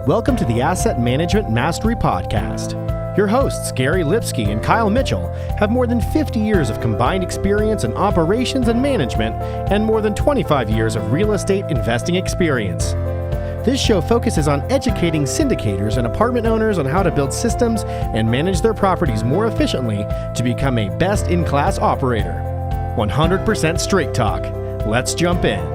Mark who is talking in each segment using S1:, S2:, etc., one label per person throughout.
S1: Welcome to the Asset Management Mastery Podcast. Your hosts, Gary Lipsky and Kyle Mitchell, have more than 50 years of combined experience in operations and management and more than 25 years of real estate investing experience. This show focuses on educating syndicators and apartment owners on how to build systems and manage their properties more efficiently to become a best-in-class operator. 100% straight talk. Let's jump in.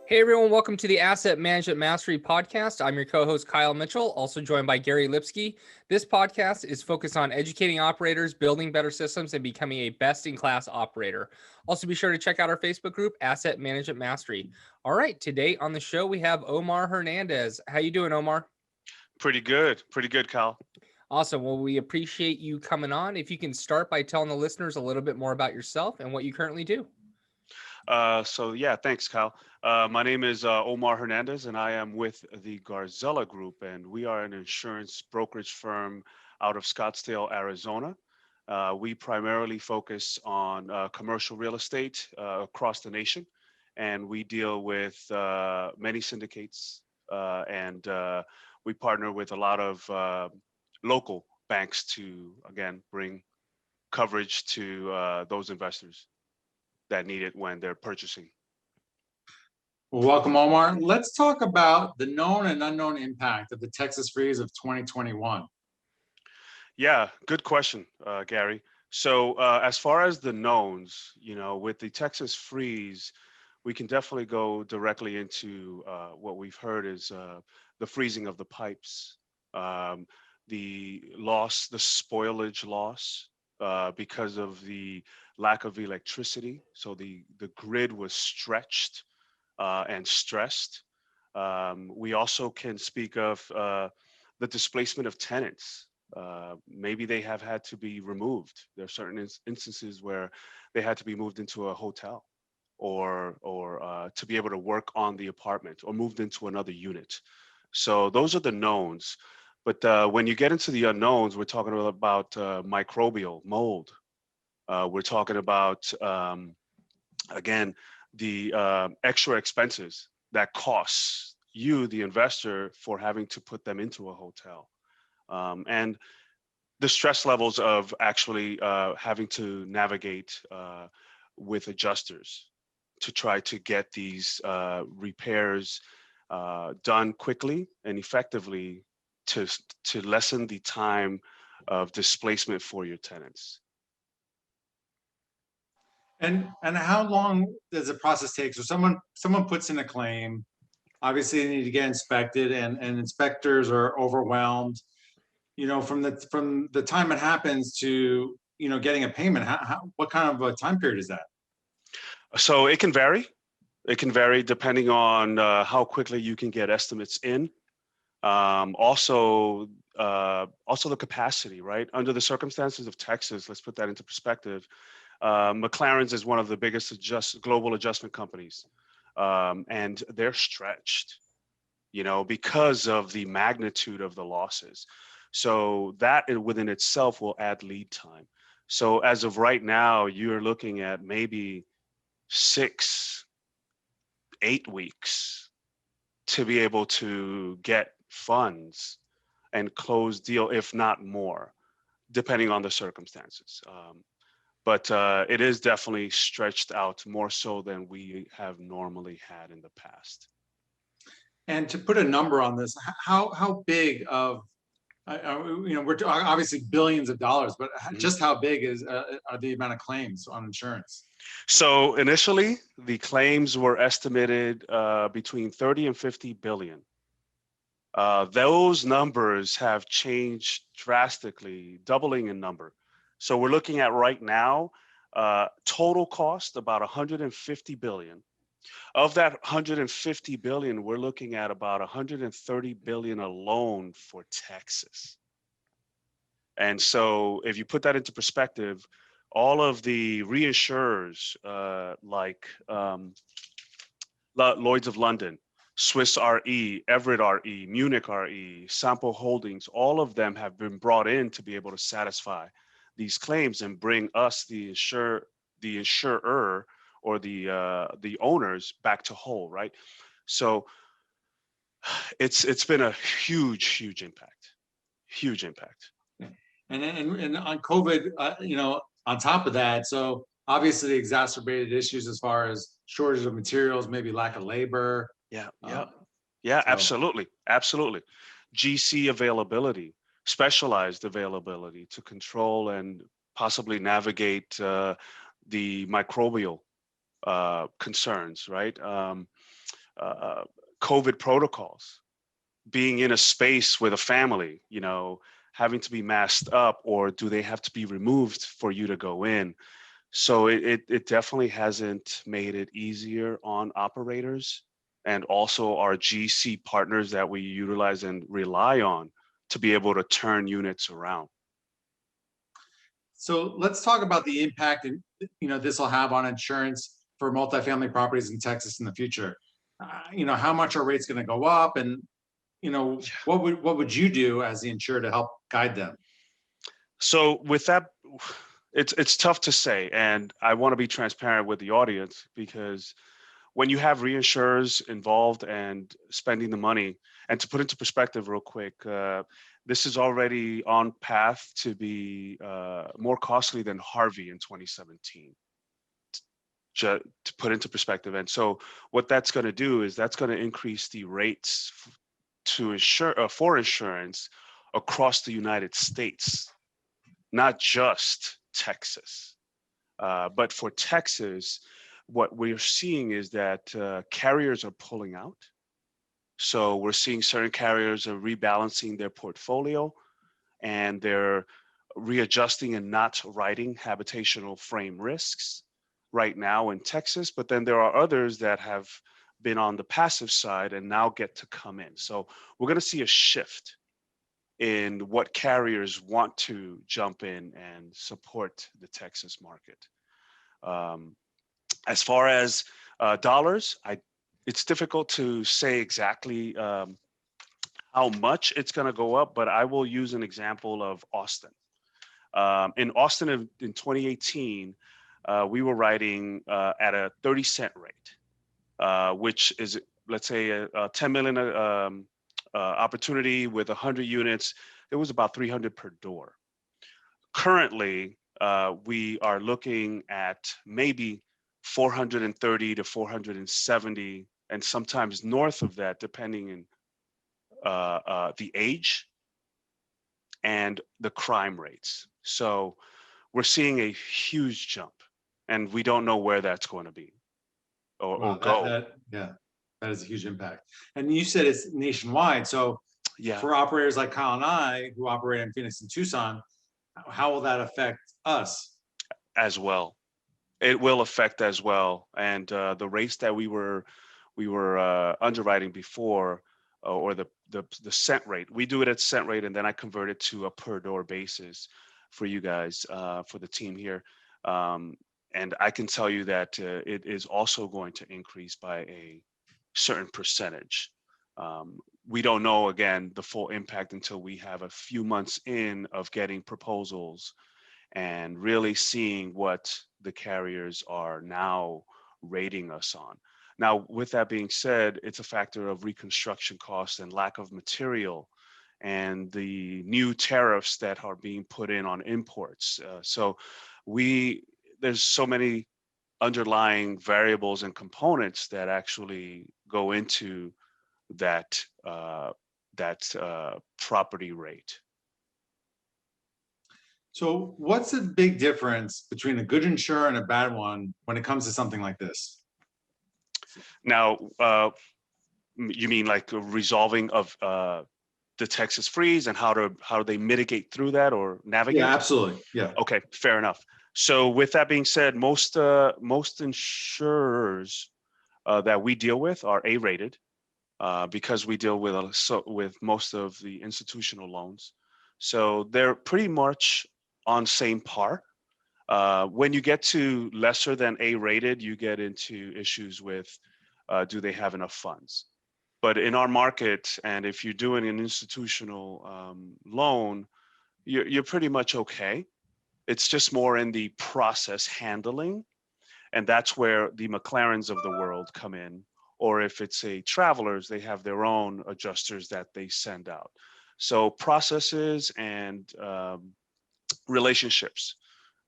S2: Hey everyone, welcome to the Asset Management Mastery Podcast. I'm your co-host Kyle Mitchell, also joined by Gary Lipsky. This podcast is focused on educating operators, building better systems, and becoming a best-in-class operator. Also be sure to check out our Facebook group, Asset Management Mastery. All right, today on the show we have Omar Hernandez. How you doing, Omar?
S3: Pretty good, Kyle.
S2: Awesome. Well, we appreciate you coming on. If you can start by telling the listeners a little bit more about yourself and what you currently do.
S3: Thanks, Kyle. My name is Omar Hernandez, and I am with the Garzella Group, and we are an insurance brokerage firm out of Scottsdale, Arizona. We primarily focus on commercial real estate across the nation, and we deal with many syndicates, and we partner with a lot of local banks to, again, bring coverage to those investors that need it when they're purchasing.
S4: Well, welcome, Omar. Let's talk about the known and unknown impact of the Texas freeze of 2021.
S3: Yeah, good question, Gary. So as far as the knowns, with the Texas freeze, we can definitely go directly into what we've heard is the freezing of the pipes, the spoilage loss because of the lack of electricity. So the grid was stretched and stressed. We also can speak of the displacement of tenants. Maybe they have had to be removed. There are certain instances where they had to be moved into a hotel or to be able to work on the apartment or moved into another unit. So those are the knowns. But when you get into the unknowns, we're talking about microbial mold. We're talking about, again, the extra expenses that costs you, the investor, for having to put them into a hotel. And the stress levels of actually having to navigate with adjusters to try to get these repairs done quickly and effectively to lessen the time of displacement for your tenants.
S4: And how long does the process take? So someone puts in a claim. Obviously, they need to get inspected, and inspectors are overwhelmed. From the time it happens to getting a payment, what kind of a time period is that?
S3: So it can vary. It can vary depending on how quickly you can get estimates in. Also the capacity, right? Under the circumstances of Texas, let's put that into perspective. McLaren's is one of the biggest global adjustment companies, and they're stretched, because of the magnitude of the losses. So that within itself will add lead time. So as of right now, you're looking at maybe 6-8 weeks to be able to get funds and close deal, if not more, depending on the circumstances. But it is definitely stretched out more so than we have normally had in the past.
S4: And to put a number on this, how big of, we're obviously billions of dollars, but just how big are the amount of claims on insurance?
S3: So initially, the claims were estimated between 30 and 50 billion. Those numbers have changed drastically, doubling in number. So we're looking at right now, total cost about 150 billion. Of that 150 billion, we're looking at about 130 billion alone for Texas. And so if you put that into perspective, all of the reinsurers like Lloyd's of London, Swiss Re, Everett Re, Munich Re, Sampo Holdings, all of them have been brought in to be able to satisfy these claims and bring us, the insurer or the owners back to whole, right? So it's been a huge impact, huge impact.
S4: And on COVID, on top of that, so obviously exacerbated issues as far as shortage of materials, maybe lack of labor.
S3: Yeah,
S4: Uh,
S3: yeah,
S4: so
S3: absolutely. GC availability, specialized availability to control and possibly navigate the microbial concerns, right? Uh, COVID protocols, being in a space with a family, having to be masked up, or do they have to be removed for you to go in? So it definitely hasn't made it easier on operators and also our GC partners that we utilize and rely on to be able to turn units around.
S4: so let's talk about the impact and this will have on insurance for multifamily properties in Texas in the future. How much are rates going to go up, and what would you do as the insurer to help guide them?
S3: So with that, it's tough to say, and I want to be transparent with the audience, because when you have reinsurers involved and spending the money, and to put into perspective real quick, this is already on path to be more costly than Harvey in 2017. To put into perspective, and so what that's going to do is that's going to increase the rates to insure for insurance across the United States, not just Texas. But for Texas, what we're seeing is that carriers are pulling out. So we're seeing certain carriers are rebalancing their portfolio, and they're readjusting and not writing habitational frame risks right now in Texas. But then there are others that have been on the passive side and now get to come in. So we're going to see a shift in what carriers want to jump in and support the Texas market. As far as dollars, it's difficult to say exactly how much it's going to go up, but I will use an example of Austin. In Austin in 2018, we were writing at a 30-cent rate, which is, let's say, a 10 million opportunity with 100 units. It was about 300 per door. Currently, we are looking at maybe 430 to 470, and sometimes north of that, depending on the age and the crime rates. So we're seeing a huge jump, and we don't know where that's going to be or go.
S4: That is a huge impact. And you said it's nationwide. So
S3: Yeah,
S4: for operators like Kyle and I who operate in Phoenix and Tucson, how will that affect us?
S3: as well. It will affect as well, and the rates that we were underwriting before, or the cent rate. We do it at cent rate, and then I convert it to a per door basis for you guys, for the team here. And I can tell you that it is also going to increase by a certain percentage. We don't know, again, the full impact until we have a few months in of getting proposals and really seeing what the carriers are now rating us on. Now, with that being said, it's a factor of reconstruction costs and lack of material and the new tariffs that are being put in on imports. So there's so many underlying variables and components that actually go into that property rate.
S4: So what's the big difference between a good insurer and a bad one when it comes to something like this?
S3: Now, you mean like resolving of the Texas freeze and how do they mitigate through that or navigate?
S4: Yeah, absolutely. Yeah.
S3: Okay, fair enough. So with that being said, most insurers that we deal with are A-rated, because we deal with most of the institutional loans. So they're pretty much on same par. When you get to lesser than A-rated, you get into issues with do they have enough funds? But in our market, and if you're doing an institutional loan, you're pretty much okay. It's just more in the process handling And that's where the McLarens of the world come in. Or if it's a Travelers, they have their own adjusters that they send out. So processes and relationships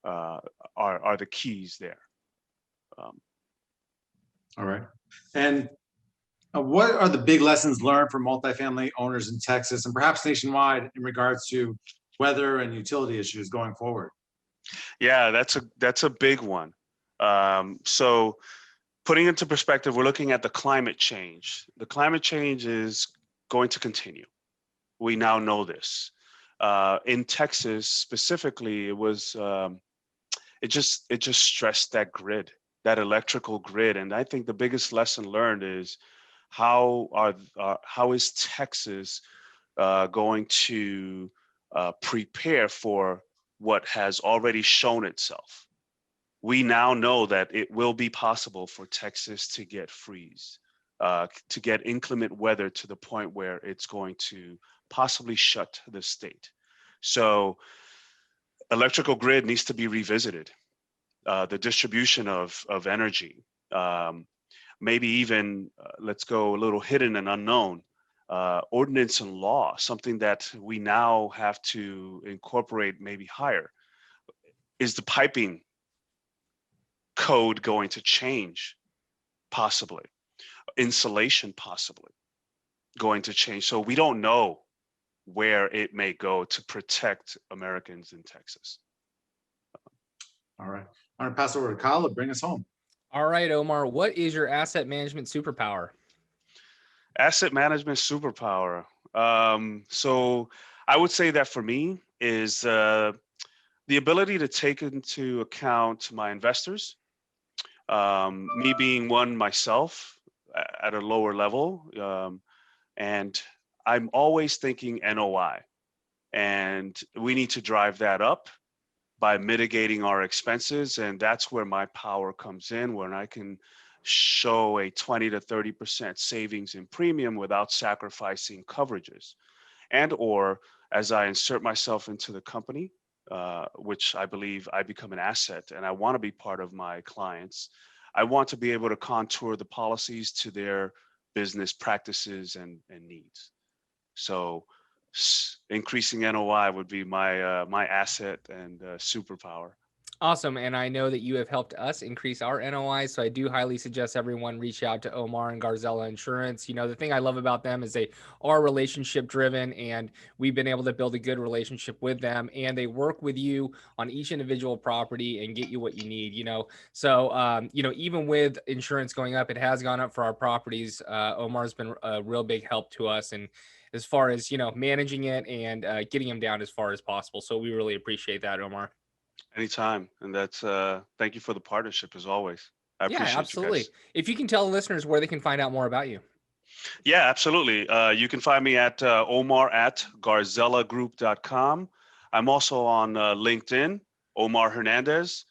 S3: are the keys there.
S4: All right. And what are the big lessons learned from multifamily owners in Texas and perhaps nationwide in regards to weather and utility issues going forward?
S3: Yeah, that's a big one. So putting into perspective, we're looking at the climate change. The climate change is going to continue. We now know this. In Texas specifically, it was it just stressed that grid, that electrical grid. And I think the biggest lesson learned is how is Texas going to prepare for what has already shown itself? We now know that it will be possible for Texas to get freeze, to get inclement weather to the point where it's going to possibly shut the state. So electrical grid needs to be revisited. The distribution of energy, maybe even let's go a little hidden and unknown, ordinance and law, something that we now have to incorporate maybe higher. Is the piping code going to change? Possibly. Insulation possibly going to change. So we don't know where it may go to protect Americans in Texas.
S4: All right. I'm going to pass over to Kyle to bring us home.
S2: All right, Omar, what is your asset management superpower?
S3: Asset management superpower. So I would say that for me is the ability to take into account my investors, me being one myself at a lower level. And I'm always thinking NOI, and we need to drive that up by mitigating our expenses. And that's where my power comes in, when I can show a 20 to 30% savings in premium without sacrificing coverages. And or as I insert myself into the company, which I believe I become an asset and I want to be part of my clients, I want to be able to contour the policies to their business practices and needs. So increasing NOI would be my my asset and superpower.
S2: Awesome. And I know that you have helped us increase our NOI. So I do highly suggest everyone reach out to Omar and Garzella Insurance. You know, the thing I love about them is they are relationship driven, and we've been able to build a good relationship with them, and they work with you on each individual property and get you what you need, you know. So, you know, even with insurance going up, it has gone up for our properties. Omar's been a real big help to us, and as far as, you know, managing it and getting them down as far as possible. So we really appreciate that, Omar.
S3: Anytime. And that's thank you for the partnership as always. I appreciate
S2: absolutely.
S3: you guys.
S2: If you can tell the listeners where they can find out more about you.
S3: Yeah, absolutely. You can find me at Omar at GarzellaGroup.com. I'm also on LinkedIn, Omar Hernandez.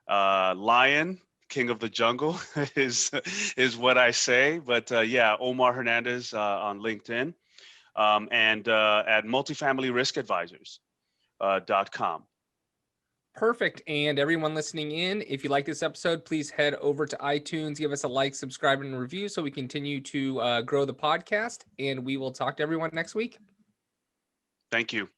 S3: Lion, King of the Jungle is what I say. But yeah, Omar Hernandez on LinkedIn, and at multifamilyriskadvisors.com.
S2: Perfect. And everyone listening in, if you like this episode, please head over to iTunes, give us a like, subscribe, and review so we continue to grow the podcast. And we will talk to everyone next week.
S3: Thank you.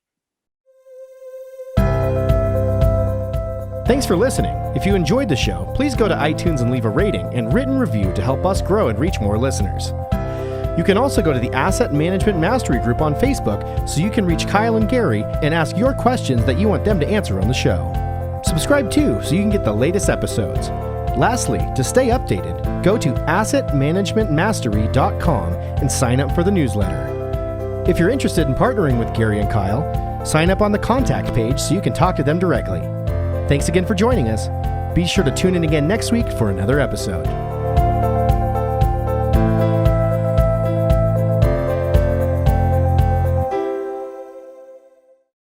S1: Thanks for listening. If you enjoyed the show, please go to iTunes and leave a rating and written review to help us grow and reach more listeners. You can also go to the Asset Management Mastery Group on Facebook so you can reach Kyle and Gary and ask your questions that you want them to answer on the show. Subscribe too so you can get the latest episodes. Lastly, to stay updated, go to assetmanagementmastery.com and sign up for the newsletter. If you're interested in partnering with Gary and Kyle, sign up on the contact page so you can talk to them directly. Thanks again for joining us. Be sure to tune in again next week for another episode.